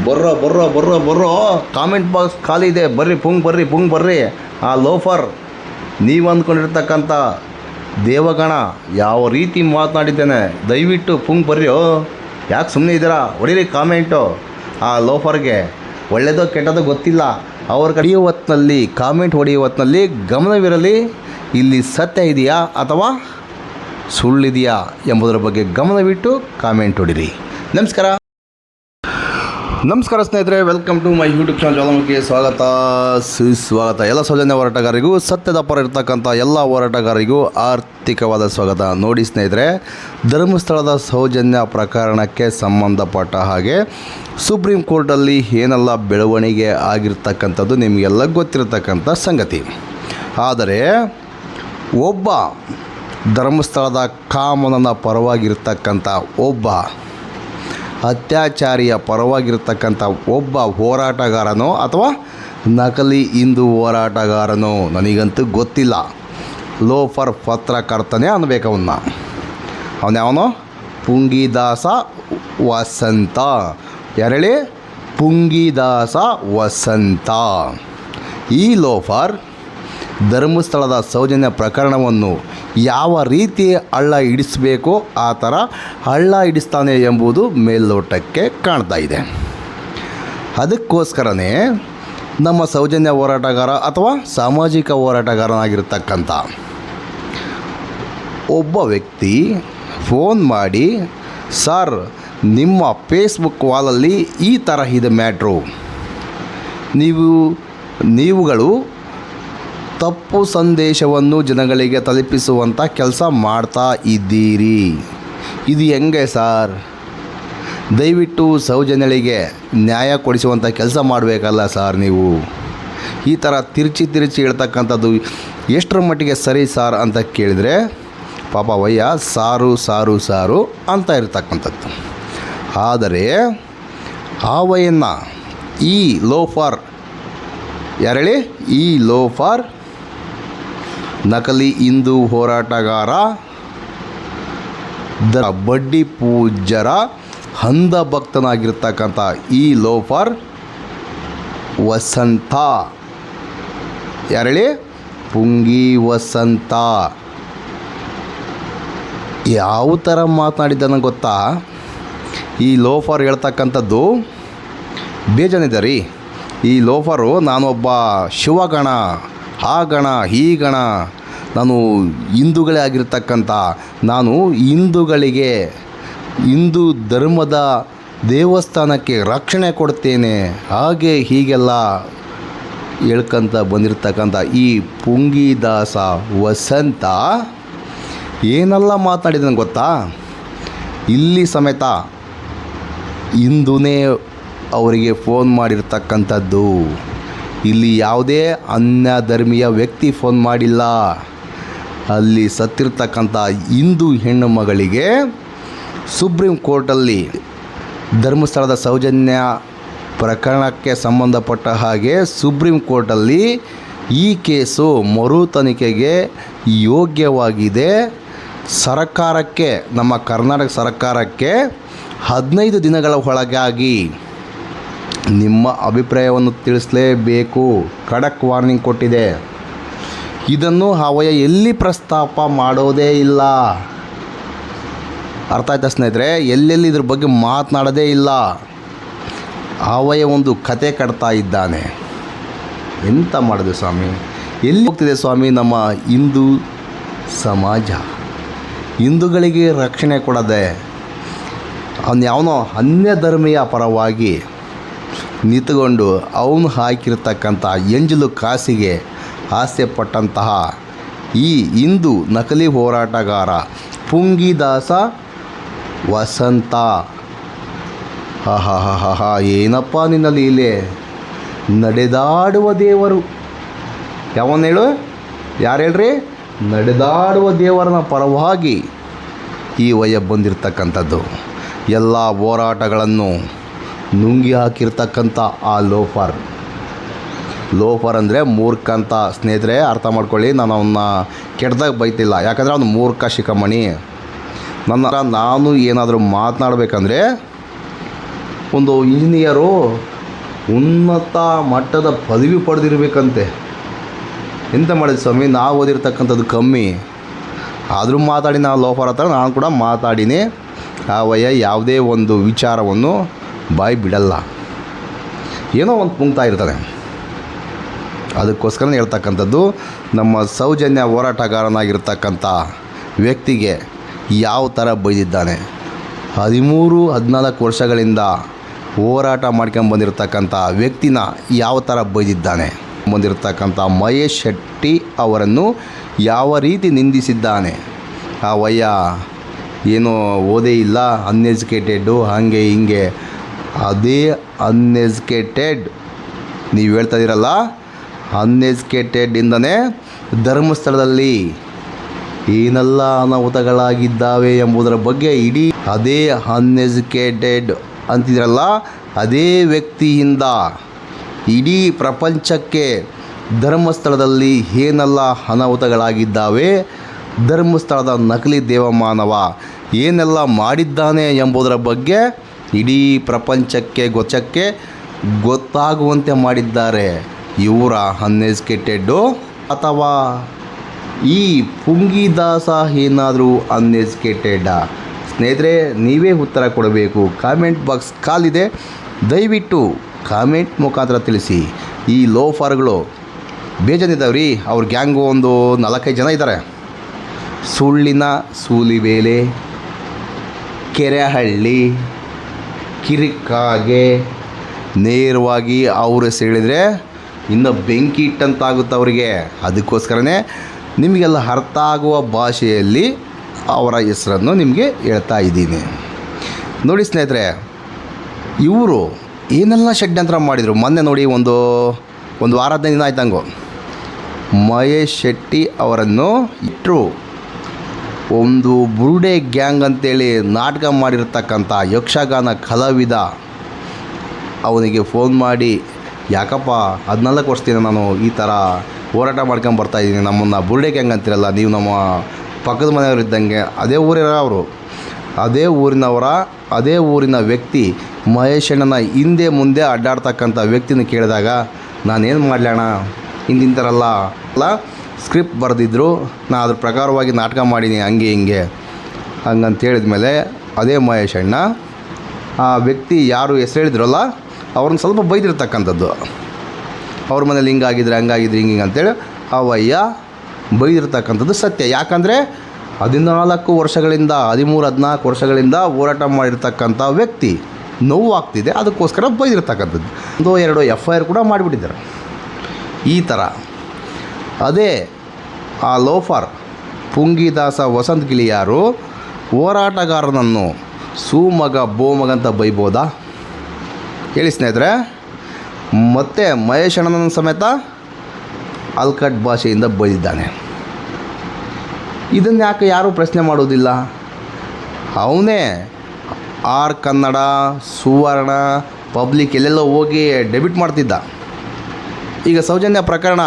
ಬರ್ರೋ ಬರ್ರೋ ಬರ್ರೋ ಬರ್ರೋ, comment box ಖಾಲಿ ಇದೆ, ಬರ್ರಿ ಪುಂಗ್ ಬರ್ರಿ. ಆ ಲೋಫರ್ ನೀವು ಅಂದ್ಕೊಂಡಿರ್ತಕ್ಕಂಥ ದೇವಗಣ ಯಾವ ರೀತಿ ಮಾತನಾಡಿದ್ದೇನೆ, ದಯವಿಟ್ಟು ಪುಂಗ್ ಬರ್ರಿ. ಯಾಕೆ ಸುಮ್ಮನೆ ಇದ್ದೀರಾ? ಹೊಡೀರಿ ಕಾಮೆಂಟು. ಆ ಲೋಫರ್ಗೆ ಒಳ್ಳೆಯದೋ ಕೆಟ್ಟದೋ ಗೊತ್ತಿಲ್ಲ, ಅವ್ರ ಕಡೆಯೋ ಹೊತ್ತಿನಲ್ಲಿ ಕಾಮೆಂಟ್ ಹೊಡೆಯೋ ಹೊತ್ತಿನಲ್ಲಿ ಗಮನವಿರಲಿ, ಇಲ್ಲಿ ಸತ್ಯ ಇದೆಯಾ ಅಥವಾ ಸುಳ್ಳಿದೆಯಾ ಎಂಬುದರ ಬಗ್ಗೆ ಗಮನವಿಟ್ಟು ಕಾಮೆಂಟ್ ಹೊಡಿರಿ. ನಮಸ್ಕಾರ ಸ್ನೇಹಿತರೆ, welcome to my YouTube channel ಜ್ವಾಲಾಮುಖಿಗೆ ಸ್ವಾಗತ ಸುಸ್ವಾಗತ. ಎಲ್ಲ ಸೌಜನ್ಯ ಹೋರಾಟಗಾರರಿಗೂ, ಸತ್ಯದ ಪರ ಇರ್ತಕ್ಕಂಥ ಎಲ್ಲ ಹೋರಾಟಗಾರರಿಗೂ ಆರ್ಥಿಕವಾದ ಸ್ವಾಗತ. ನೋಡಿ ಸ್ನೇಹಿತರೆ, ಧರ್ಮಸ್ಥಳದ ಸೌಜನ್ಯ ಪ್ರಕರಣಕ್ಕೆ ಸಂಬಂಧಪಟ್ಟ ಹಾಗೆ ಸುಪ್ರೀಂ ಕೋರ್ಟಲ್ಲಿ ಏನೆಲ್ಲ ಬೆಳವಣಿಗೆ ಆಗಿರ್ತಕ್ಕಂಥದ್ದು ನಿಮಗೆಲ್ಲ ಗೊತ್ತಿರತಕ್ಕಂಥ ಸಂಗತಿ. ಆದರೆ ಒಬ್ಬ ಧರ್ಮಸ್ಥಳದ ಕಾಮನನ ಪರವಾಗಿರ್ತಕ್ಕಂಥ ಒಬ್ಬ ಅತ್ಯಾಚಾರಿಯ ಪರವಾಗಿರ್ತಕ್ಕಂಥ ಒಬ್ಬ ಹೋರಾಟಗಾರನೋ ಅಥವಾ ನಕಲಿ ಹಿಂದೂ ಹೋರಾಟಗಾರನೋ ನನಗಂತೂ ಗೊತ್ತಿಲ್ಲ. ಲೋಫರ್ ಪತ್ರಕರ್ತನೇ ಅನ್ಬೇಕು ಅವನ್ಯಾವನೋ ಪುಂಗಿದಾಸ ವಸಂತ. ಯಾರೇಳಿ? ಪುಂಗಿದಾಸ ವಸಂತ. ಈ ಲೋಫರ್ ಧರ್ಮಸ್ಥಳದ ಸೌಜನ್ಯ ಪ್ರಕರಣವನ್ನು ಯಾವ ರೀತಿ ಹಳ್ಳ ಹಿಡಿಸಬೇಕೋ ಆ ಥರ ಹಳ್ಳ ಹಿಡಿಸ್ತಾನೆ ಎಂಬುದು ಮೇಲ್ನೋಟಕ್ಕೆ ಕಾಣ್ತಾ ಇದೆ. ಅದಕ್ಕೋಸ್ಕರನೇ ನಮ್ಮ ಸೌಜನ್ಯ ಹೋರಾಟಗಾರ ಅಥವಾ ಸಾಮಾಜಿಕ ಹೋರಾಟಗಾರನಾಗಿರ್ತಕ್ಕಂಥ ಒಬ್ಬ ವ್ಯಕ್ತಿ ಫೋನ್ ಮಾಡಿ, ಸರ್ ನಿಮ್ಮ ಫೇಸ್ಬುಕ್ ವಾಲಲ್ಲಿ ಈ ಥರ ಇದೆ ಮ್ಯಾಟ್ರು, ನೀವುಗಳು ತಪ್ಪು ಸಂದೇಶವನ್ನು ಜನಗಳಿಗೆ ತಲುಪಿಸುವಂಥ ಕೆಲಸ ಮಾಡ್ತಾ ಇದ್ದೀರಿ. ಇದು ಹೆಂಗೆ ಸರ್? ದಯವಿಟ್ಟು ಸೌಜನ್ಯಳಿಗೆ ನ್ಯಾಯ ಕೊಡಿಸುವಂಥ ಕೆಲಸ ಮಾಡಬೇಕಲ್ಲ ಸರ್ ನೀವು. ಈ ಥರ ತಿರುಚಿ ಹೇಳ್ತಕ್ಕಂಥದ್ದು ಎಷ್ಟರ ಮಟ್ಟಿಗೆ ಸರಿ ಸಾರ್ ಅಂತ ಕೇಳಿದರೆ ಪಾಪ ವಯ್ಯ ಸಾರು ಅಂತ ಇರ್ತಕ್ಕಂಥದ್ದು. ಆದರೆ ಆ ವಯ್ಯನ್ನು ಈ ಲೋಫರ್, ಯಾರೇಳಿ? ಈ ಲೋಫರ್ ನಕಲಿ ಹಿಂದೂ ಹೋರಾಟಗಾರ, ಬಡ್ಡಿ ಪೂಜ್ಯರ ಅಂಧ ಭಕ್ತನಾಗಿರ್ತಕ್ಕಂಥ ಈ ಲೋಫರ್ ವಸಂತ, ಯಾರೇಳಿ? ಪುಂಗಿ ವಸಂತ ಯಾವ ಥರ ಮಾತನಾಡಿದ್ದಾನೆ ಗೊತ್ತಾ? ಈ ಲೋಫರ್ ಹೇಳ್ತಕ್ಕಂಥದ್ದು ಬೇಜಾನಿದೆ ರೀ. ಈ ಲೋಫರು ನಾನೊಬ್ಬ ಶಿವಗಣ, ಆ ಗಣ ಈ ಗಣ, ನಾನು ಹಿಂದೂಗಳೇ ಆಗಿರ್ತಕ್ಕಂಥ, ನಾನು ಹಿಂದೂಗಳಿಗೆ ಹಿಂದೂ ಧರ್ಮದ ದೇವಸ್ಥಾನಕ್ಕೆ ರಕ್ಷಣೆ ಕೊಡ್ತೇನೆ, ಹಾಗೆ ಹೀಗೆಲ್ಲ ಹೇಳ್ಕೊಂತ ಬಂದಿರತಕ್ಕಂಥ ಈ ಪುಂಗಿದಾಸ ವಸಂತ ಏನೆಲ್ಲ ಮಾತನಾಡಿದ್ದಾನೆ ಗೊತ್ತಾ? ಇಲ್ಲಿ ಸಮೇತ ಹಿಂದೂನೇ ಅವರಿಗೆ ಫೋನ್ ಮಾಡಿರ್ತಕ್ಕಂಥದ್ದು. ಇಲ್ಲಿ ಯಾವುದೇ ಅನ್ಯ ಧರ್ಮೀಯ ವ್ಯಕ್ತಿ ಫೋನ್ ಮಾಡಿಲ್ಲ. ಅಲ್ಲಿ ಸತ್ತಿರ್ತಕ್ಕಂಥ ಹಿಂದೂ ಹೆಣ್ಣು ಮಗಳಿಗೆ ಸುಪ್ರೀಂ ಕೋರ್ಟಲ್ಲಿ ಧರ್ಮಸ್ಥಳದ ಸೌಜನ್ಯ ಪ್ರಕರಣಕ್ಕೆ ಸಂಬಂಧಪಟ್ಟ ಹಾಗೆ ಸುಪ್ರೀಂ ಕೋರ್ಟಲ್ಲಿ ಈ ಕೇಸು ಮರು ತನಿಖೆಗೆ ಯೋಗ್ಯವಾಗಿದೆ. ಸರ್ಕಾರಕ್ಕೆ, ನಮ್ಮ ಕರ್ನಾಟಕ ಸರ್ಕಾರಕ್ಕೆ 15 ದಿನಗಳ ಒಳಗಾಗಿ ನಿಮ್ಮ ಅಭಿಪ್ರಾಯವನ್ನು ತಿಳಿಸಲೇಬೇಕು, ಖಡಕ್ ವಾರ್ನಿಂಗ್ ಕೊಟ್ಟಿದೆ. ಇದನ್ನು ಅವಯ ಎಲ್ಲಿ ಪ್ರಸ್ತಾಪ ಮಾಡೋದೇ ಇಲ್ಲ. ಅರ್ಥ ಆಯ್ತಾ ಸ್ನೇಹಿತರೆ? ಎಲ್ಲೆಲ್ಲಿ ಇದ್ರ ಬಗ್ಗೆ ಮಾತನಾಡೋದೇ ಇಲ್ಲ. ಅವಯ ಒಂದು ಕತೆ ಕಟ್ತಾ ಇದ್ದಾನೆ. ಎಂತ ಮಾಡಿದೆ ಸ್ವಾಮಿ? ಎಲ್ಲಿ ಹೋಗ್ತಿದೆ ಸ್ವಾಮಿ ನಮ್ಮ ಹಿಂದೂ ಸಮಾಜ? ಹಿಂದೂಗಳಿಗೆ ರಕ್ಷಣೆ ಕೊಡದೆ ಯಾವನೋ ಅನ್ಯ ಧರ್ಮೀಯ ಪರವಾಗಿ ನಿಂತುಕೊಂಡು ಅವನು ಹಾಕಿರ್ತಕ್ಕಂಥ ಎಂಜಲು ಕಾಸಿಗೆ ಆಸೆ ಪಟ್ಟಂತಹ ಈ ಹಿಂದೂ ನಕಲಿ ಹೋರಾಟಗಾರ ಪುಂಗಿದಾಸ ವಸಂತ, ಏನಪ್ಪ ನಿನ್ನ ಲೀಲೆ! ನಡೆದಾಡುವ ದೇವರು. ಯಾವನು ಹೇಳು? ಯಾರು ಹೇಳ್ರಿ? ನಡೆದಾಡುವ ದೇವರನ ಪರವಾಗಿ ಈ ವಯ್ಯ ಬಂದಿರತಕ್ಕಂಥದ್ದು. ಎಲ್ಲ ಹೋರಾಟಗಳನ್ನು ನುಂಗಿ ಹಾಕಿರ್ತಕ್ಕಂಥ ಆ ಲೋಫರ್ ಅಂದರೆ ಮೂರ್ಖ ಅಂತ ಸ್ನೇಹಿತರೆ, ಅರ್ಥ ಮಾಡ್ಕೊಳ್ಳಿ. ನಾನು ಅವನ್ನ ಕೆಟ್ಟದಾಗ ಬೈತಿಲ್ಲ, ಯಾಕಂದರೆ ಅವನು ಮೂರ್ಖ ಶಿಖಮಣಿ. ನಾನು ಏನಾದರೂ ಮಾತನಾಡಬೇಕಂದ್ರೆ ಒಂದು ಇಂಜಿನಿಯರು ಉನ್ನತ ಮಟ್ಟದ ಪದವಿ ಪಡೆದಿರಬೇಕಂತೆ. ಎಂತ ಮಾಡಿದ ಸ್ವಾಮಿ, ನಾವು ಓದಿರ್ತಕ್ಕಂಥದ್ದು ಕಮ್ಮಿ, ಆದರೂ ಮಾತಾಡಿ ನಾವು ಲೋಫರ್ ಹತ್ರ ನಾನು ಕೂಡ ಮಾತಾಡಿನಿ. ಆ ವಯ್ಯ ಯಾವುದೇ ಒಂದು ವಿಚಾರವನ್ನು ಬಾಯಿ ಬಿಡಲ್ಲ, ಏನೋ ಒಂದು ಪುಂಕ್ತಾ ಇರ್ತಾರೆ. ಅದಕ್ಕೋಸ್ಕರ ಹೇಳ್ತಕ್ಕಂಥದ್ದು, ನಮ್ಮ ಸೌಜನ್ಯ ಹೋರಾಟಗಾರನಾಗಿರ್ತಕ್ಕಂಥ ವ್ಯಕ್ತಿಗೆ ಯಾವ ಥರ ಬೈದಿದ್ದಾನೆ. 13-14 ವರ್ಷಗಳಿಂದ ಹೋರಾಟ ಮಾಡ್ಕೊಂಬಂದಿರತಕ್ಕಂಥ ವ್ಯಕ್ತಿನ ಯಾವ ಥರ ಬೈದಿದ್ದಾನೆ. ಬಂದಿರತಕ್ಕಂಥ ಮಹೇಶ್ ಶೆಟ್ಟಿ ಅವರನ್ನು ಯಾವ ರೀತಿ ನಿಂದಿಸಿದ್ದಾನೆ. ಆ ವಯ್ಯ ಏನೋ ಓದೇ ಇಲ್ಲ, ಅನ್ಎಜುಕೇಟೆಡ್ಡು, ಹಾಗೆ ಹಿಂಗೆ. ಅದೇ ಅನ್ಎಜುಕೇಟೆಡ್ ನೀವು ಹೇಳ್ತಾ ಇದ್ದೀರಲ್ಲ, ಅನ್ಎಜುಕೇಟೆಡ್ಡಿಂದನೇ ಧರ್ಮಸ್ಥಳದಲ್ಲಿ ಏನೆಲ್ಲ ಅನಾಹುತಗಳಾಗಿದ್ದಾವೆ ಎಂಬುದರ ಬಗ್ಗೆ ಇಡೀ ಅದೇ ಅನ್ಎಜುಕೇಟೆಡ್ ಅಂತಿದ್ರಲ್ಲ, ಅದೇ ವ್ಯಕ್ತಿಯಿಂದ ಇಡೀ ಪ್ರಪಂಚಕ್ಕೆ ಧರ್ಮಸ್ಥಳದಲ್ಲಿ ಏನೆಲ್ಲ ಅನಾಹುತಗಳಾಗಿದ್ದಾವೆ, ಧರ್ಮಸ್ಥಳದ ನಕಲಿ ದೇವಮಾನವ ಏನೆಲ್ಲ ಮಾಡಿದ್ದಾನೆ ಎಂಬುದರ ಬಗ್ಗೆ ಇಡೀ ಪ್ರಪಂಚಕ್ಕೆ ಗೊತ್ತಾಗುವಂತೆ ಮಾಡಿದ್ದಾರೆ ಇವರ ಅನ್ಎಜುಕೇಟೆಡ್ಡು. ಅಥವಾ ಈ ಪುಂಗಿದಾಸ ಏನಾದರೂ ಅನ್ಎಜುಕೇಟೆಡ್ಡಾ? ಸ್ನೇಹಿತರೆ, ನೀವೇ ಉತ್ತರ ಕೊಡಬೇಕು. ಕಾಮೆಂಟ್ ಬಾಕ್ಸ್ ಕಾಲಿದೆ, ದಯವಿಟ್ಟು ಕಾಮೆಂಟ್ ಮುಖಾಂತರ ತಿಳಿಸಿ. ಈ ಲೋಫರ್ಗಳು ಬೇಜಾನಿದ್ದಾವ್ರಿ, ಅವ್ರ ಗ್ಯಾಂಗು ಒಂದು 4-5 ಜನ ಇದ್ದಾರೆ. ಸುಳ್ಳಿನ ಸೂಲಿಬೇಲೆ, ಕೆರೆಹಳ್ಳಿ, ಕಿರಿಕಾಗೆ, ನೇರವಾಗಿ ಅವ್ರ ಹೆಸರು ಹೇಳಿದರೆ ಇನ್ನು ಬೆಂಕಿ ಇಟ್ಟಂತಾಗುತ್ತೆ ಅವರಿಗೆ. ಅದಕ್ಕೋಸ್ಕರನೇ ನಿಮಗೆಲ್ಲ ಅರ್ಥ ಆಗುವ ಭಾಷೆಯಲ್ಲಿ ಅವರ ಹೆಸರನ್ನು ನಿಮಗೆ ಹೇಳ್ತಾ ಇದ್ದೀನಿ. ನೋಡಿ ಸ್ನೇಹಿತರೆ, ಇವರು ಏನೆಲ್ಲ ಷಡ್ಯಂತ್ರ ಮಾಡಿದರು. ಮೊನ್ನೆ ನೋಡಿ ಒಂದು 10 ದಿನ ಆಯ್ತಂಗು ಮಹೇಶ್ ಶೆಟ್ಟಿ ಅವರನ್ನು ಇಟ್ಟರು. ಒಂದು ಬುರುಡೆ ಗ್ಯಾಂಗ್ ಅಂತೇಳಿ ನಾಟಕ ಮಾಡಿರ್ತಕ್ಕಂಥ ಯಕ್ಷಗಾನ ಕಲಾವಿದ ಅವನಿಗೆ ಫೋನ್ ಮಾಡಿ, ಯಾಕಪ್ಪ 14 ವರ್ಷದಿಂದ ನಾನು ಈ ಥರ ಹೋರಾಟ ಮಾಡ್ಕೊಂಡು ಬರ್ತಾಯಿದ್ದೀನಿ, ನಮ್ಮನ್ನು ಬುರುಡೆ ಗ್ಯಾಂಗ್ ಅಂತಿರಲ್ಲ, ನೀವು ನಮ್ಮ ಪಕ್ಕದ ಮನೆಯವರು ಇದ್ದಂಗೆ, ಅದೇ ಊರಿನ ಅವರು, ಅದೇ ಊರಿನ ವ್ಯಕ್ತಿ ಮಹೇಶಣ್ಣನ ಹಿಂದೆ ಮುಂದೆ ಅಡ್ಡಾಡ್ತಕ್ಕಂಥ ವ್ಯಕ್ತಿನ ಕೇಳಿದಾಗ, ನಾನೇನು ಮಾಡಲಣ್ಣ, ಇಂತಿಂಥರಲ್ಲ ಸ್ಕ್ರಿಪ್ಟ್ ಬರೆದಿದ್ರು, ನಾನು ಅದ್ರ ಪ್ರಕಾರವಾಗಿ ನಾಟಕ ಮಾಡೀನಿ, ಹಂಗೆ ಹಿಂಗೆ ಹಂಗಂತ ಹೇಳಿದ್ಮೇಲೆ ಅದೇ ಮಹೇಶಣ್ಣ ಆ ವ್ಯಕ್ತಿ ಯಾರು ಹೆಸರು ಹೇಳಿದ್ರಲ್ಲ ಅವ್ರನ್ನ ಸ್ವಲ್ಪ ಬೈದಿರ್ತಕ್ಕಂಥದ್ದು. ಅವ್ರ ಮನೇಲಿ ಹಿಂಗಾಗಿದ್ರೆ ಹಿಂಗೆ ಅಂತೇಳಿ ಅವಯ್ಯ ಬೈದಿರ್ತಕ್ಕಂಥದ್ದು ಸತ್ಯ. ಯಾಕಂದರೆ 14 ವರ್ಷಗಳಿಂದ 13-14 ವರ್ಷಗಳಿಂದ ಹೋರಾಟ ಮಾಡಿರ್ತಕ್ಕಂಥ ವ್ಯಕ್ತಿ ನೋವಾಗ್ತಿದೆ, ಅದಕ್ಕೋಸ್ಕರ ಬೈದಿರ್ತಕ್ಕಂಥದ್ದು. 1-2 FIR ಕೂಡ ಮಾಡಿಬಿಟ್ಟಿದ್ದಾರೆ. ಈ ಥರ ಅದೇ ಆ ಲೋಫರ್ ಪುಂಗಿದಾಸ ವಸಂತ ಗಿಳಿಯಾರು ಹೋರಾಟಗಾರನನ್ನು ಸೂಮಗ ಬೋಮಗಂತ ಬೈಬೋದಾ ಹೇಳಿ ಸ್ನೇಹಿತರೆ. ಮತ್ತು ಮಹೇಶ್ ಅಣ್ಣನ ಸಮೇತ ಅಲ್ಕಟ್ ಭಾಷೆಯಿಂದ ಬೈದಿದ್ದಾನೆ. ಇದನ್ನು ಯಾಕೆ ಯಾರೂ ಪ್ರಶ್ನೆ ಮಾಡೋದಿಲ್ಲ? ಅವನೇ ಆರ್ ಕನ್ನಡ, ಸುವರ್ಣ, ಪಬ್ಲಿಕ್ ಎಲ್ಲೆಲ್ಲೋ ಹೋಗಿ ಡೆಬಿಟ್ ಮಾಡ್ತಿದ್ದ. ಈಗ ಸೌಜನ್ಯ ಪ್ರಕರಣ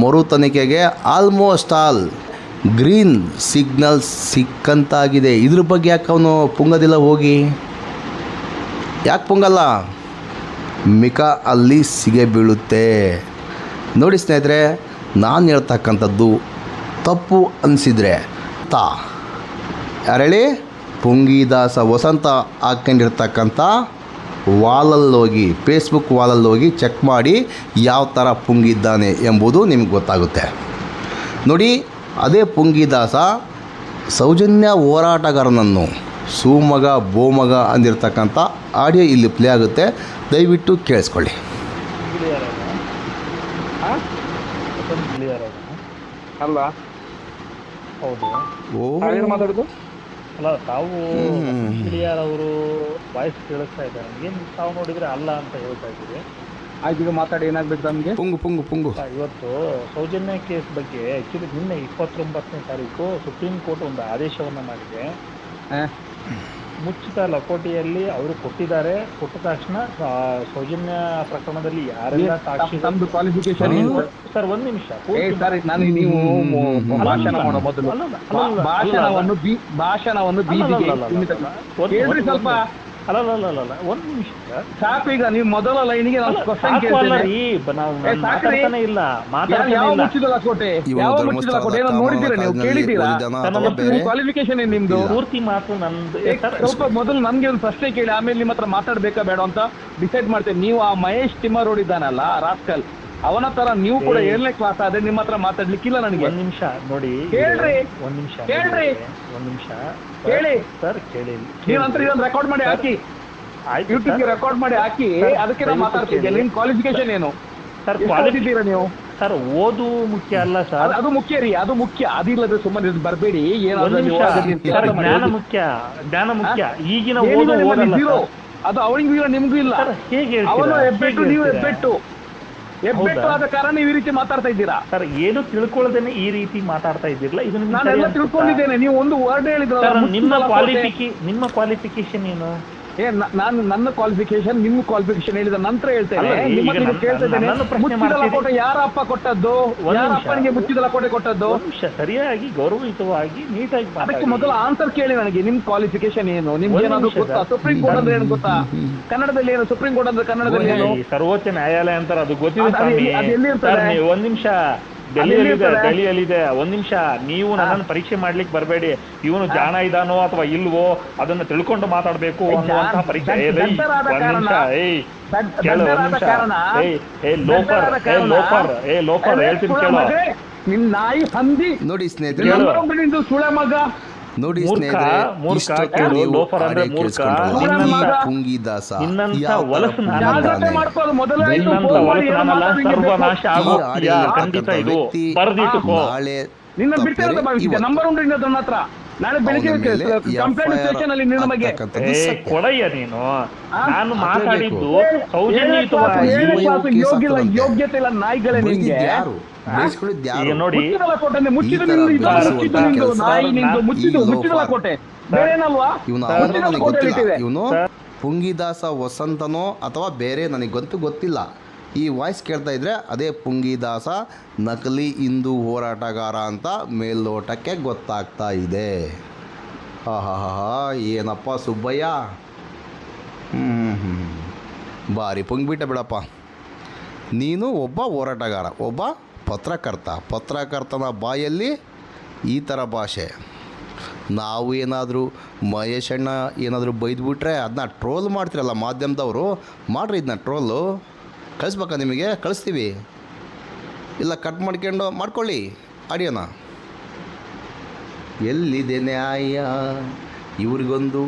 ಮರು ತನಿಖೆಗೆ ಆಲ್ಮೋಸ್ಟ್ ಆಲ್ ಗ್ರೀನ್ ಸಿಗ್ನಲ್ ಸಿಕ್ಕಂತಾಗಿದೆ. ಇದ್ರ ಬಗ್ಗೆ ಯಾಕೆ ಅವನು ಪುಂಗದಿಲ್ಲ? ಹೋಗಿ ಯಾಕೆ ಪುಂಗಲ್ಲ? ಮಿಕಾ ಅಲ್ಲಿ ಸಿಗೆ ಬೀಳುತ್ತೆ. ನೋಡಿ ಸ್ನೇಹಿತರೆ, ನಾನು ಹೇಳ್ತಕ್ಕಂಥದ್ದು ತಪ್ಪು ಅನಿಸಿದರೆ ಯಾರೇಳಿ ಪುಂಗಿದಾಸ ವಸಂತ ಹಾಕ್ಕೊಂಡಿರ್ತಕ್ಕಂಥ ವಾಲಲ್ಲೋಗಿ, ಫೇಸ್ಬುಕ್ ವಾಲಲ್ಲೋಗಿ ಚೆಕ್ ಮಾಡಿ ಯಾವ ಥರ ಪುಂಗಿದ್ದಾನೆ ಎಂಬುದು ನಿಮಗೆ ಗೊತ್ತಾಗುತ್ತೆ. ನೋಡಿ, ಅದೇ ಪುಂಗಿದಾಸ ಸೌಜನ್ಯ ಹೋರಾಟಗಾರನನ್ನು ಸೂಮಗ ಬೋಮಗ ಅಂದಿರ್ತಕ್ಕಂಥ ಆಡಿಯೋ ಇಲ್ಲಿ ಪ್ಲೇ ಆಗುತ್ತೆ, ದಯವಿಟ್ಟು ಕೇಳಿಸ್ಕೊಳ್ಳಿ. ಅಲ್ಲ ಹೌದು ಮಾತಾಡೋದು ಅಲ್ಲ, ತಾವು ಅವರು ವಾಯ್ಸ್ ಕೇಳಿಸ್ತಾ ಇದ್ದಾರೆ. ಏನು ತಾವು ನೋಡಿದ್ರೆ ಅಲ್ಲ ಅಂತ ಹೇಳ್ತಾ ಇದ್ದೀರಿ. ಆಯ್ತು, ಈಗ ಮಾತಾಡಿ, ಏನಾಗಬೇಕು ನಮಗೆ? ಪುಂಗು ಇವತ್ತು ಸೌಜನ್ಯ ಕೇಸ್ ಬಗ್ಗೆ ಆ್ಯಕ್ಚುಲಿ ನಿನ್ನೆ 29ನೇ ತಾರೀಕು ಸುಪ್ರೀಂ ಕೋರ್ಟ್ ಒಂದು ಆದೇಶವನ್ನು ಮಾಡಿದೆ. ಮುಚ್ಚಿತ ಲಕೋಟೆಯಲ್ಲಿ ಅವರು ಕೊಟ್ಟಿದ್ದಾರೆ. ಕೊಟ್ಟ ತಕ್ಷಣ ಸೌಜನ್ಯ ಪ್ರಕರಣದಲ್ಲಿ ಯಾರೆಲ್ಲ ಸಾಕ್ಷಿ ಕ್ವಾಲಿಫಿಕೇಶನ್ ಸರ್, ಒಂದು ನಿಮಿಷ ನೀವು ಭಾಷಣ ಮಾಡೋ ಮೊದಲು ಭಾಷಣವನ್ನು ಬೀದಿಗೆ ಸ್ವಲ್ಪ ಅಲ್ಲ ಒಂದ್ ನಿಮಿಷ ಸರ್. ಸಾಕು, ಈಗ ನೀವು ಮೊದಲ ಲೈನಿಗೆ ನಾನು ಕ್ವಶನ್ ಸಾಕು ಅಲ್ಲ ಕೇಳ್ತೇನೆ. ರೀ, ನಾನು ಸಾಕ್ರಿ. ಮಾತಾಡ್ತಾನೆ ಇಲ್ಲ, ಮಾತಾಡ್ತಾನೆ ಯಾವ ಇಲ್ಲ. ಮುಚ್ಚಿದ ಲಕೋಟೆ, ಇವನು ಯಾವ ಮುಚ್ಚಿದ ಲಕೋಟೆ ಏನೋ ನೋಡಿದ್ದೀರಾ ನೀವು, ಕೇಳಿದ್ದೀರಾ? ಅಥವಾ ಬೇರೆ ಕ್ವಾಲಿಫಿಕೇಶನ್ ಏನ್ ನಿಮ್ದು? ಪೂರ್ತಿ ಮಾತು ನಂದು ಸರ್. ಸ್ವಲ್ಪ ಮೊದಲು ನನ್ಗೆ ಒಂದು ಪ್ರಶ್ನೆ ಕೇಳಿ, ಆಮೇಲೆ ನಿಮ್ಮ ಹತ್ರ ಮಾತಾಡ್ಬೇಕಾ ಬೇಡ ಅಂತ ಡಿಸೈಡ್ ಮಾಡ್ತೇನೆ. ನೀವು ಆ ಮಹೇಶ್ ತಿಮ್ಮಾರೋಡ್ ಇದ್ದಾನಲ್ಲ ರಾಸ್ಕಲ್, ಅವನ ತರ ನೀವು ಕೂಡ 7ನೇ ಕ್ಲಾಸ್ ಆದ್ರೆ ನಿಮ್ಮ ಹತ್ರ ಮಾತಾಡ್ಲಿಕ್ಕಿಲ್ಲ ನನಗೆ. ಒಂದ್ ನಿಮಿಷ ನೋಡಿ, ಕೇಳ್ರಿ. ಒಂದ್ ನಿಮಿಷ ಕೇಳ್ರಿ. ಒಂದ್ ನಿಮಿಷ ಕೇಳಿ ಸರ್, ಕೇಳಿ. ನೀವು ನಂತರ ಇದನ್ನ ರೆಕಾರ್ಡ್ ಮಾಡಿ ಹಾಕಿ, ಆಯ್ತು ಯೂಟ್ಯೂಬ್ಗೆ ರೆಕಾರ್ಡ್ ಮಾಡಿ ಹಾಕಿ. ಅದಕ್ಕೆ ನಾನು ಮಾತಾಡ್ತಿದ್ದೆ. ನಿಮ್ ಕ್ವಾಲಿಫಿಕೇಶನ್ ಏನು, ಸರ್. ಓದಿದ್ದೀರಾ ನೀವು? ಸರ್, ಓದು ಮುಖ್ಯ ಅಲ್ಲ ಸರ್. ಅದು ಮುಖ್ಯ ರೀ, ಅದು ಮುಖ್ಯ. ಅದಿಲ್ಲದೆ ಸುಮ್ಮನೆ ಬರಬೇಡಿ. ಒಂದ್ ನಿಮಿಷ ಸರ್, ಜ್ಞಾನ ಮುಖ್ಯ, ಜ್ಞಾನ ಮುಖ್ಯ. ಈಗಿನ ಓದು ಓದಲ್ಲ ಸರ್. ಅದು ಅವನಿಗೂ ಇಲ್ಲ ನಿಮ್ಗೂ ಇಲ್ಲ. ಸರ್, ಹೇಗೆ ಅವನು ಹೇಳ್ತೀರಾ? ಹೆಬ್ಬೆಟ್ಟು, ನೀವು ಹೆಬ್ಬೆಟ್ಟು. ಹೆಬ್ಬೆಟ್ಟು ಆದ ಕಾರಣ ನೀವು ಈ ರೀತಿ ಮಾತಾಡ್ತಾ ಇದ್ದೀರಾ. ಸರ್, ಏನು ತಿಳ್ಕೊಳ್ಳದೇನೆ ಈ ರೀತಿ ಮಾತಾಡ್ತಾ ಇದ್ದಿರಲ್ಲ. ಇದು ನಿಮ್ಗೆ ನಾನೆಲ್ಲ ತಿಳ್ಕೊಂಡಿದ್ದೇನೆ. ನೀವು ಒಂದು ವರ್ಡ್ ಹೇಳಿದ್ರಲ್ಲ, ಸರ್, ಮುಚ್ಚಿದ ನಿಮ್ಮ ಕ್ವಾಲಿಫಿಕೇಶನ್ ಏನು? ನಾನು ನನ್ನ ಕ್ವಾಲಿಫಿಕೇಶನ್ ನಿಮ್ಮ ಕ್ವಾಲಿಫಿಕೇಶನ್ ಹೇಳಿದ ನಂತರ ಹೇಳ್ತೇನೆ. ಅಲ್ಲ, ಈಗ ನಿಮ್ಮ ಹತ್ರ ಕೇಳ್ತಾ ಇದ್ದೇನೆ. ನನ್ನನ್ನು ಪ್ರಶ್ನೆ ಮುಚ್ಚಿದ ಮಾಡ್ತೀರಿ. ಲಕೋಟೆ ಯಾರ ಅಪ್ಪ ಕೊಟ್ಟದ್ದು? ಒಂದ್ ಯಾರ ನಿಮಿಷ. ಅಪ್ಪನಿಗೆ ಮುಚ್ಚಿದ ಲಕೋಟೆ ಕೊಟ್ಟದ್ದು? ಒಂದ್ ನಿಮಿಷ, ಸರಿಯಾಗಿ ಗೌರವಯುತವಾಗಿ ನೀಟಾಗಿ ಅದಕ್ಕೆ ಮೊದಲು ಆನ್ಸರ್ ಕೇಳಿ ನನಗೆ. ನಿಮ್ ಕ್ವಾಲಿಫಿಕೇಶನ್ ಏನು, ನಿಮ್ಗೆ ಒಂದ್ ಏನಾದ್ರು ನಿಮಿಷ ಗೊತ್ತಾ? ಸರ್. ಸುಪ್ರೀಂ ಕೋರ್ಟ್ ಅಂದ್ರೆ ಏನು ಗೊತ್ತಾ? ಕನ್ನಡದಲ್ಲಿ ಏನು ಸುಪ್ರೀಂ ಕೋರ್ಟ್ ಅಂದ್ರೆ ಕನ್ನಡದಲ್ಲಿ ಏನು? ಸರ್ವೋಚ್ಚ ನ್ಯಾಯಾಲಯ ಅಂತಾರೆ, ಅದು ಗೊತ್ತಿದೆ ಅದು ಸ್ವಾಮಿ. ಎಲ್ಲಿ ಇರ್ತದೆ? ಸರ್, ನೀವು ಒಂದ್ ನಿಮಿಷ, ಡೆಲ್ಲಿಯಲ್ಲಿದೆ. ಒಂದ್ ನಿಮಿಷ, ನೀವು ನನ್ನನ್ನು ಪರೀಕ್ಷೆ ಮಾಡ್ಲಿಕ್ಕೆ ಬರಬೇಡಿ. ಇವನು ಜಾಣ ಇದಾನೋ ಅಥವಾ ಇಲ್ವೋ ಅದನ್ನ ತಿಳ್ಕೊಂಡು ಮಾತಾಡ್ಬೇಕು ಅನ್ನುವಂತಹ ಪರೀಕ್ಷೆ. ಒಂದ್ ನಿಮಿಷ, ಕೇಳು, ಒಂದ್ ನಿಮಿಷ. ಲೋಫರ್ ಹೇಳ್ತೀನಿ ಕೇಳು. ನಿನ್ ನಾಯಿ ಹಂದಿ ನೋಡಿ ಸ್ನೇಹಿತರೆ, ನಿಂದು ಸುಳೆ ಮಗ. ನೋಡಿ ಮೂರ್ಖ, ಸ್ನೇಹಿತರೆ, ಮೂರ್ಖ ಇಷ್ಟೊತ್ತು ಕೇಳು, ನೀವು ಲೋಫರ್ ಅಂದ್ರೆ ಆಡಿಯೋ ಮೂರ್ಖ. ಕೇಳಿಸ್ಕೊಂಡ್ರಲ್ಲ, ಈ ಪುಂಗಿದಾಸ ನಿನ್ನಂತ ಯಾವ ಥರ ಹೊಲಸು ಪುಂಗಿದಾನೆ? ಜಾಗ್ರತೆ ಮಾಡ್ಕೊಳ್ಳು. ಮೊದಲೇ ಆಯ್ತು, ನಿನ್ನಂತ ಫೋನ್ ಮಾಡಿ ಹೊಲಸು ಏನೋ ನಾನಲ್ಲ, ಮಾತಾಡ್ಲಿಕ್ಕೆ ಸರ್ವನಾಶ ಬೇಕು. ಈ ಆಗೋಗ್ತೀಯಾ, ಆಡಿಯೋ ಖಂಡಿತ ಇರ್ತಕ್ಕಂಥ ಇದು ವ್ಯಕ್ತಿ ಬರ್ದಿಟ್ಟುಕೋ. ನಾಳೆ ನಿನ್ನ ಬಿಡ್ತೇನೆ ಅಂತ ಭಾವಿಸಿದ್ದೆ. ಇವತ್ತು ನಂಬರ್ ಉಂಟು ನಿನ್ನ ಹತ್ರ. ನಾಳೆ ಬೆಳಿಗ್ಗೆ ಕಂಪ್ಲೇಂಟ್ ಸ್ಟೇಷನ್ ಅಲ್ಲಿ ನಿನ್ನ ಬಗ್ಗೆ ಕೊಡಯ್ಯ ನೀನು. ನಾನು ಹಾಕ್ಲೇಬೇಕು. ಮಾತಾಡಿದ್ದು ಸೌಜನ್ಯಯುತವಾಗಿ. ಯೋಗ್ಯತೆ ಇಲ್ಲ ನಾಯಿಗಳೇ ನಿಮ್ಗೆ. ಈಗ ನೋಡಿ, ಮುಚ್ಚಿದ ಲಕೋಟೆ ಅಂದ್ರೆ ಮುಚ್ಚಿದ ಈ ತರ ನಿಂದು, ಇದು ಬೆಳೆಸುವಂತ ಮುಚ್ಚಿದ ನಿಂದು, ಕೆಲಸ ನಾಯಿ ನಿಂದು, ಮುಚ್ಚಿದ ಈ ಮುಚ್ಚಿದ ಲೋಫರ್. ಲಕೋಟೆ ಬೇರೇನಲ್ವಾ? ಇವನು ಸರ್, ಅವನು ಮುಚ್ಚಿದ ನನಗೆ ಲಕೋಟೆ ಗೊತ್ತಿಲ್ಲ. ಇಟ್ಟಿದೆ. ಇವನು ಪುಂಗಿದಾಸ ವಸಂತನೋ ಅಥವಾ ಬೇರೆ ನನಗೆ ಗೊತ್ತಿಲ್ಲ. ಈ ವಾಯ್ಸ್ ಕೇಳ್ತಾ ಇದ್ರೆ ಅದೇ ಪುಂಗಿದಾಸ ನಕಲಿ ಹಿಂದೂ ಹೋರಾಟಗಾರ ಅಂತ ಮೇಲ್ನೋಟಕ್ಕೆ ಗೊತ್ತಾಗ್ತಾ ಇದೆ. ಆಹಾ, ಏನಪ್ಪ ಸುಬ್ಬಯ್ಯ, ಭಾರಿ ಪುಂಗ್ಬಿಟ್ಟೆ ಬಿಡಪ್ಪ. ನೀನು ಒಬ್ಬ ಹೋರಾಟಗಾರ, ಒಬ್ಬ ಪತ್ರಕರ್ತನ ಬಾಯಲ್ಲಿ ಈ ಥರ ಭಾಷೆ. ನಾವು ಏನಾದರೂ ಮಹೇಶಣ್ಣ ಏನಾದರೂ ಬೈದ್ಬಿಟ್ರೆ ಅದನ್ನ ಟ್ರೋಲ್ ಮಾಡ್ತಿರಲ್ಲ ಮಾಧ್ಯಮದವರು, ಮಾಡ್ರಿ ಇದನ್ನ ಟ್ರೋಲು. ಕಳಿಸ್ಬೇಕಾ ನಿಮಗೆ? ಕಳಿಸ್ತೀವಿ, ಇಲ್ಲ ಕಟ್ ಮಾಡ್ಕೊಂಡು ಮಾಡ್ಕೊಳ್ಳಿ ಆಡಿಯೋನ. ಎಲ್ಲಿದೆ ನ್ಯಾಯ? ಇವ್ರಿಗೊಂದು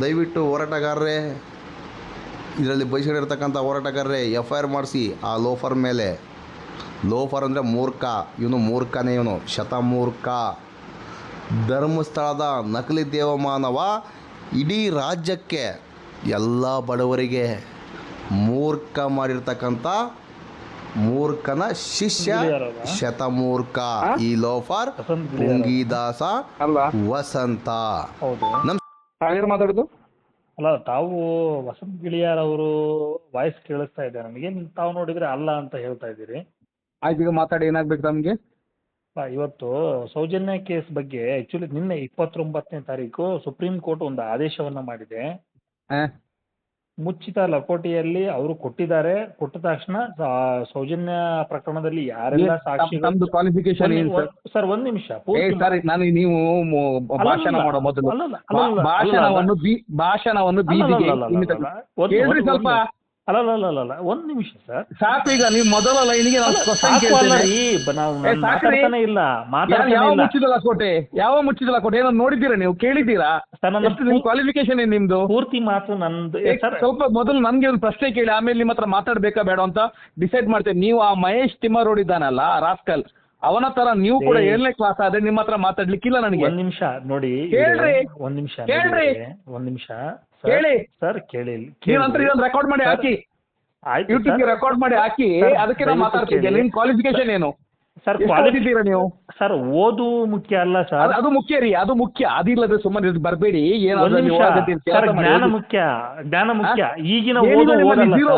ದಯವಿಟ್ಟು ಹೋರಾಟಗಾರರೇ, ಇದರಲ್ಲಿ ಬಯಸಿರ್ತಕ್ಕಂಥ ಹೋರಾಟಗಾರರೇ FIR ಮಾಡಿಸಿ ಆ ಲೋಫರ್ ಮೇಲೆ. ಲೋಫರ್ ಅಂದರೆ ಮೂರ್ಖ, ಇವನು ಮೂರ್ಖನೇ, ಇವನು ಶತಮೂರ್ಖ. ಧರ್ಮಸ್ಥಳದ ನಕಲಿ ದೇವಮಾನವ ಇಡೀ ರಾಜ್ಯಕ್ಕೆ, ಎಲ್ಲ ಬಡವರಿಗೆ ಮೂರ್ಖ ಮಾಡಿರ್ತಕ್ಕಂಥ ಮೂರ್ಖನ ಶಿಷ್ಯ ಶತಮೂರ್ಖ ಈ ಲೋಫರ್ ಪುಂಗಿದಾಸ ವಸಂತ. ಮಾತಾಡುದು ಅಲ್ಲ, ತಾವು ವಸಂತ್ ಗಿಳಿಯಾರ್ ಅವರು ವಾಯ್ಸ್ ಕೇಳಿಸ್ತಾ ಇದೆ ನನಗೆ. ತಾವು ನೋಡಿದ್ರೆ ಅಲ್ಲ ಅಂತ ಹೇಳ್ತಾ ಇದ್ದೀರಿ. ಆಯ್ತು, ಈಗ ಮಾತಾಡಿ. ಏನಾಗ್ಬೇಕು ನಮ್ಗೆ? ಇವತ್ತು ಸೌಜನ್ಯ ಕೇಸ್ ಬಗ್ಗೆ ಆಕ್ಚುಲಿ ನಿನ್ನೆ 29ನೇ ತಾರೀಕು ಸುಪ್ರೀಂ ಕೋರ್ಟ್ ಒಂದು ಆದೇಶವನ್ನ ಮಾಡಿದೆ. ಮುಚ್ಚಿತ ಲಕೋಟೆಯಲ್ಲಿ ಅವರು ಕೊಟ್ಟಿದ್ದಾರೆ. ಕೊಟ್ಟ ತಕ್ಷಣ ಸೌಜನ್ಯ ಪ್ರಕರಣದಲ್ಲಿ ಯಾರೆಲ್ಲ ಸಾಕ್ಷಿ. ನಮ್ದು ಕ್ವಾಲಿಫಿಕೇಶನ್ ಏನು ಸರ್? ಒಂದ್ ನಿಮಿಷ. ನಾನು ನೀವು ಭಾಷಣ ಮಾಡೋ ಮೊದಲು ಭಾಷಣವನ್ನು ಬೀದಿಗೆ ಕೇಳ್ರಿ ಸ್ವಲ್ಪ. ಅಲ್ಲ, ಒಂದ್ ನಿಮಿಷ ಸರ್. ಸಾಕು, ಈಗ ನೀವು ಮೊದಲ ಲೈನಿಗೆ ಮಾತಾಡ್ತಾನೆ ಇಲ್ಲ. ಯಾವ ಮುಚ್ಚಿದ ಲಕೋಟೆ, ಯಾವ ಮುಚ್ಚಿದ ಲಕೋಟೆ ಏನೋ ನೋಡಿದ್ದೀರಾ ನೀವು, ಕೇಳಿದ್ದೀರಾ? ನಿಮ್ ಕ್ವಾಲಿಫಿಕೇಶನ್ ಏನ್ ನಿಮ್ದು? ಪೂರ್ತಿ ಮಾತು ನಂದು. ಸ್ವಲ್ಪ ಮೊದಲು ನನ್ಗೆ ಒಂದು ಪ್ರಶ್ನೆ ಕೇಳಿ, ಆಮೇಲೆ ನಿಮ್ಮ ಹತ್ರ ಮಾತಾಡ್ಬೇಕಾ ಬೇಡ ಅಂತ ಡಿಸೈಡ್ ಮಾಡ್ತೇನೆ. ನೀವು ಆ ಮಹೇಶ್ ತಿಮ್ಮಾರೋಡ್ ಇದ್ದಾನಲ್ಲ ರಾಸ್ಕಲ್, ಅವನ ತರ ನೀವು ಕೂಡ 7ನೇ ಕ್ಲಾಸ್ ಆದ್ರೆ ನಿಮ್ಮ ಹತ್ರ ಮಾತಾಡ್ಲಿಕ್ಕಿಲ್ಲ ನನಗೆ. ಒಂದ್ ನಿಮಿಷ ನೋಡಿ, ಕೇಳ್ರಿ. ಒಂದ್ ನಿಮಿಷ ಕೇಳ್ರಿ. ಒಂದ್ ನಿಮಿಷ ಕೇಳಿ ಸರ್, ಕೇಳಿ. ನೀವಂತ ಇದನ್ನ ರೆಕಾರ್ಡ್ ಮಾಡಿ ಹಾಕಿ, ಯೂಟ್ಯೂಬ್ಗೆ ರೆಕಾರ್ಡ್ ಮಾಡಿ ಹಾಕಿ. ಅದಕ್ಕೆ ನಾನು ಮಾತಾಡ್ತಿದ್ದೆ. ನಿಮ್ ಕ್ವಾಲಿಫಿಕೇಶನ್ ಏನು ಸರ್? ಓದಿದ್ದೀರಾ ನೀವು? ಸರ್, ಓದು ಮುಖ್ಯ ಅಲ್ಲ ಸರ್. ಅದು ಮುಖ್ಯ ರೀ, ಅದು ಮುಖ್ಯ. ಅದಿಲ್ಲದೆ ಸುಮ್ಮನೆ ಬರಬೇಡಿ. ಜ್ಞಾನ ಮುಖ್ಯ, ಜ್ಞಾನ ಮುಖ್ಯ. ಈಗಿನ ಓದು ಓದಲ್ಲ.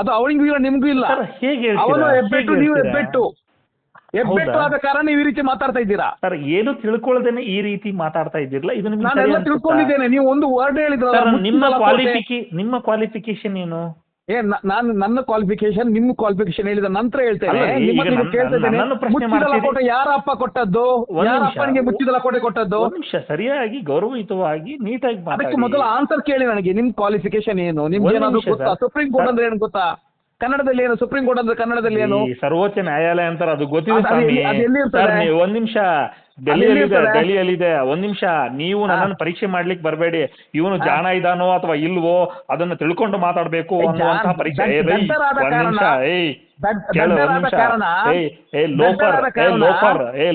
ಅದು ಅವನಿಗೂ ಇಲ್ಲ ನಿಮ್ಗೂ ಇಲ್ಲ. ಹೇಗೆ ಅವನು ಹೆಬ್ಬೆಟ್ಟು, ನೀವು ಹೆಬ್ಬೆಟ್ಟು. ಹೆಬ್ಬೆಟ್ಟಾದ ಕಾರಣ ನೀವು ಈ ರೀತಿ ಮಾತಾಡ್ತಾ ಇದ್ದೀರಾ. ಸರ್ ಏನು ತಿಳ್ಕೊಳ್ಳದೇನೆ ಈ ರೀತಿ ಮಾತಾಡ್ತಾ ಇದ್ದಿರಲ್ಲ, ಇದು ನಿಮ್ಗೆ ನಾನೆಲ್ಲ ತಿಳ್ಕೊಂಡಿದ್ದೇನೆ. ನೀವು ಒಂದು ವರ್ಡ್ ಹೇಳಿದ್ರಲ್ಲ, ನಿಮ್ಮ ಕ್ವಾಲಿಫಿಕೇಶನ್ ಏನು? ನನ್ನ ಕ್ವಾಲಿಫಿಕೇಶನ್ ನಿಮ್ಮ ಕ್ವಾಲಿಫಿಕೇಶನ್ ಹೇಳಿದ ನಂತರ ಹೇಳ್ತೇನೆ. ಮುಚ್ಚಿದ ಲಕೋಟೆ ಯಾರಪ್ಪ ಕೊಟ್ಟದ್ದು? ಯಾರಪ್ಪನಿಗೆ ಮುಚ್ಚಿದ ಲಕೋಟೆ ಕೊಟ್ಟದ್ದು? ನಿಮಿಷ, ಸರಿಯಾಗಿ ಗೌರವಯುತವಾಗಿ ನೀಟಾಗಿ ಅದಕ್ಕೆ ಮೊದಲು ಆನ್ಸರ್ ಕೇಳಿ ನನಗೆ. ನಿಮ್ ಕ್ವಾಲಿಫಿಕೇಶನ್ ಏನು? ನಿಮ್ಗೆ ಏನಾದ್ರು ಗೊತ್ತಾ? ಸುಪ್ರೀಂ ಕೋರ್ಟ್ ಅಂದ್ರೆ ಏನು ಗೊತ್ತಾ? ಕನ್ನಡದಲ್ಲಿ ಏನು ಸುಪ್ರೀಂ ಕೋರ್ಟ್ ಅಂದ್ರೆ ಕನ್ನಡದಲ್ಲಿ ಏನು? ಸರ್ವೋಚ್ಚ ನ್ಯಾಯಾಲಯ ಅಂತಾರೆ, ಅದು ಗೊತ್ತಿದೆ ಸ್ವಾಮಿ. ಒಂದ್ ನಿಮಿಷ, ಡೆಲ್ಲಿಯಲ್ಲಿದೆ. ಒಂದ್ ನಿಮಿಷ, ನೀವು ನನ್ನನ್ನು ಪರೀಕ್ಷೆ ಮಾಡ್ಲಿಕ್ಕೆ ಬರಬೇಡಿ. ಇವನು ಜಾಣ ಇದಾನೋ ಅಥವಾ ಇಲ್ವೋ ಅದನ್ನ ತಿಳ್ಕೊಂಡು ಮಾತಾಡ್ಬೇಕು ಅನ್ನುವಂತಹ ಪರೀಕ್ಷೆ.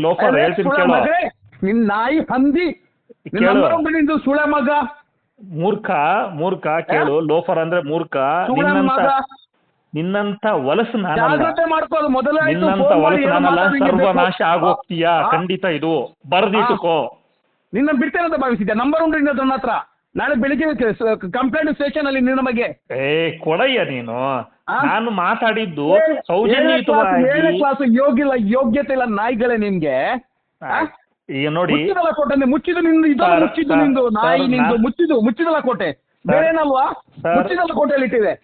ಲೋಫರ್ ಹೇಳ್ತೀನಿ ಕೇಳೋ. ನಿನ್ ನಾಯಿ ಹಂದಿ ಸುಳೆ ಮಗ, ಮೂರ್ಖ ಕೇಳು. ಲೋಫರ್ ಅಂದ್ರೆ ಮೂರ್ಖ. ನಿನ್ನಂತ ವಲಸು ನಿನ್ನಂತ ವಲಸು ನಾನಲ್ಲ. ಸರ್ವನಾಶ ಆಗೋಗ್ತೀಯಾ ಖಂಡಿತ. ಇದು ಬರ್ದಿಟ್ಟುಕೋ. ನಿನ್ನ ಬಿಡ್ತೇನೆ ಭಾವಿಸಿದ್ಯಾ? ನಂಬರ್ ಉಂಟು ನನ್ನ ಹತ್ರ. ನಾಳೆ ಬೆಳಿಗ್ಗೆ ಕಂಪ್ಲೇಂಟ್ ಸ್ಟೇಷನ್ ಅಲ್ಲಿ ನಿನ್ನ ಬಗ್ಗೆ. ಕೊಡಯ್ಯ ನೀನು. ನಾನು ಮಾತಾಡಿದ್ದು ಸೌಜನ್ಯಯುತವಾಗಿ. ಯೋಗ್ಯತೆ ಇಲ್ಲ ನಾಯಿಗಳೇ ನಿಮ್ಗೆ. ಈಗ ನೋಡಿ, ಮುಚ್ಚಿದ ನಿಂದು ಇದನ್ನು ಮುಚ್ಚಿದ್ದು ನಿಂದು ನಾಯಿ ನಿಂದು ಮುಚ್ಚಿದಲ್ಲ ಕೋಟೆ ಬೇರೇನಲ್ವಾ? ಮುಚ್ಚಿದಲ್ಲ ಕೋಟೆಯಲ್ಲಿ ಇಟ್ಟಿದೆ.